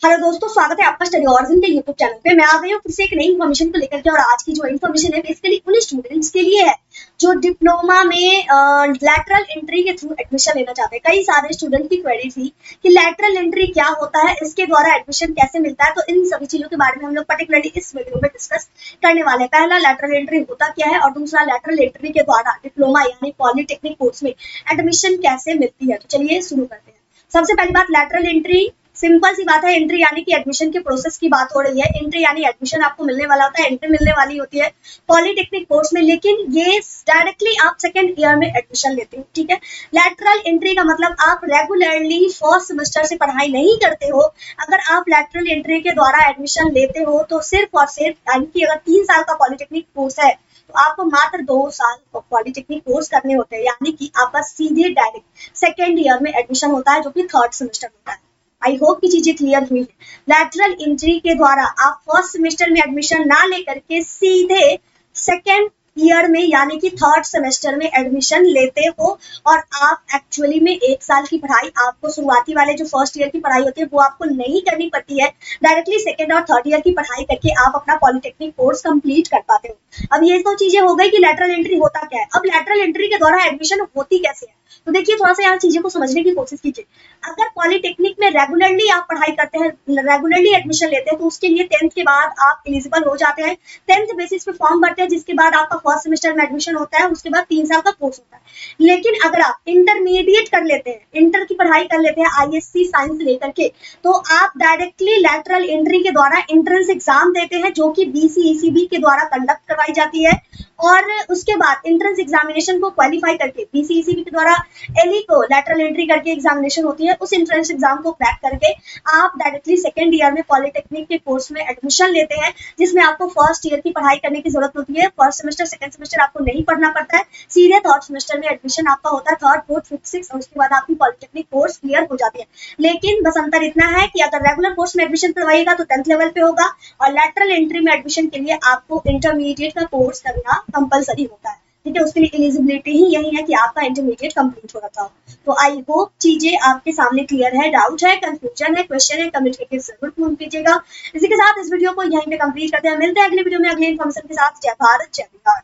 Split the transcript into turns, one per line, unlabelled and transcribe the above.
Hello दोस्तों, स्वागत है आपका स्टडी ऑरिजिन के यूट्यूब चैनल पे। मैं आ गई हूँ फिर से एक नई इन्फॉर्मेशन को लेकर के। और आज की जो इन्फॉर्मेशन है बेसिकली उन स्टूडेंट्स के लिए है जो डिप्लोमा में लैटरल एंट्री के थ्रू एडमिशन लेना चाहते हैं। कई सारे स्टूडेंट की क्वेरी थी कि लैटरल एंट्री क्या होता है, इसके द्वारा एडमिशन कैसे मिलता है। तो इन सभी चीजों के बारे में हम लोग पर्टिकुलरली इस वीडियो में डिस्कस करने वाले हैं। पहला, लैटरल एंट्री होता क्या है, और दूसरा, लैटरल एंट्री के द्वारा डिप्लोमा यानी पॉलिटेक्निक कोर्स में एडमिशन कैसे मिलती है। तो चलिए शुरू करते हैं। सबसे पहली बात, लैटरल एंट्री सिंपल सी बात है। एंट्री यानी कि एडमिशन के प्रोसेस की बात हो रही है। एंट्री यानी एडमिशन आपको मिलने वाला होता है, एंट्री मिलने वाली होती है पॉलिटेक्निक कोर्स में, लेकिन ये डायरेक्टली आप सेकेंड ईयर में एडमिशन लेते हो। ठीक है, लैटरल एंट्री का मतलब आप रेगुलरली फर्स्ट सेमेस्टर से पढ़ाई नहीं करते हो। अगर आप लैटरल एंट्री के द्वारा एडमिशन लेते हो तो सिर्फ और सिर्फ यानी कि अगर 3 साल का पॉलिटेक्निक कोर्स है तो आपको मात्र 2 साल पॉलिटेक्निक कोर्स करने होते हैं, यानी कि आपका सीधे डायरेक्ट सेकेंड ईयर में एडमिशन होता है, जो कि थर्ड सेमेस्टर होता है। आई होप की चीजें क्लियर हुई है। लैटरल एंट्री के द्वारा आप फर्स्ट सेमेस्टर में एडमिशन ना लेकर के सीधे सेकेंड ईयर में यानी कि थर्ड सेमेस्टर में एडमिशन लेते हो। और आप एक्चुअली में 1 साल की पढ़ाई, आपको शुरुआती वाले जो फर्स्ट ईयर की पढ़ाई होती है वो आपको नहीं करनी पड़ती है। डायरेक्टली सेकेंड और थर्ड ईयर की पढ़ाई करके आप अपना पॉलिटेक्निक कोर्स कंप्लीट कर पाते हो। अब ये तो चीजें हो गई कि लैटरल एंट्री होता क्या है। अब लैटरल एंट्री के द्वारा एडमिशन होती कैसे है, तो देखिए थोड़ा सा यहाँ चीजों को समझने की कोशिश कीजिए। अगर पॉलिटेक्निक में रेगुलरली आप पढ़ाई करते हैं, रेगुलरली एडमिशन लेते हैं, तो उसके लिए 10th के बाद आप एलिजिबल हो जाते हैं। 10th बेसिस पे फॉर्म भरते हैं, जिसके बाद आपका फर्स्ट सेमेस्टर में एडमिशन होता है, उसके बाद 3 साल का कोर्स होता है। लेकिन अगर आप इंटरमीडिएट कर लेते हैं, इंटर की पढ़ाई कर लेते हैं आईएससी साइंस लेकर के, तो आप डायरेक्टली लैटरल एंट्री के द्वारा एंट्रेंस एग्जाम देते हैं, जो कि बीसीईसीबी के द्वारा कंडक्ट करवाई जाती है। और उसके बाद एंट्रेंस एग्जामिनेशन को क्वालिफाई करके बीसीईसीबी के द्वारा एलई को लैटरल एंट्री करके एग्जामिनेशन होती है, उस एंट्रेंस एग्जाम को क्रैक करके आप डायरेक्टली सेकेंड ईयर में पॉलिटेक्निक के कोर्स में एडमिशन लेते हैं, जिसमें आपको फर्स्ट ईयर की पढ़ाई करने की जरूरत होती है। फर्स्ट सेमेस्टर सेकंड सेमेस्टर आपको नहीं पढ़ना पड़ता है, सीधे थर्ड सेमेस्टर में एडमिशन आपका होता है, थर्ड फोर्थ फिफ्थ सिक्स, और उसके बाद आपकी पॉलिटेक्निक कोर्स क्लियर हो जाती है। लेकिन बस अंतर इतना है कि अगर रेगुलर कोर्स में एडमिशन करवाइएगा तो 10th लेवल पे होगा, और लैटरल एंट्री में एडमिशन के लिए आपको इंटरमीडिएट का कोर्स करना कंपलसरी होता है। ठीक है, उसके लिए एलिजिबिलिटी ही यही है कि आपका इंटरमीडिएट कंप्लीट हो रहा था। तो आई होप चीजें आपके सामने क्लियर है। डाउट है, कंफ्यूजन है, क्वेश्चन है, कमेंट करके जरूर पूछ कीजिएगा। इसी के साथ इस वीडियो को यहीं पे कंप्लीट करते हैं। मिलते हैं अगले वीडियो में अगले इन्फॉर्मेशन के साथ। जय भारत, जय बिहार।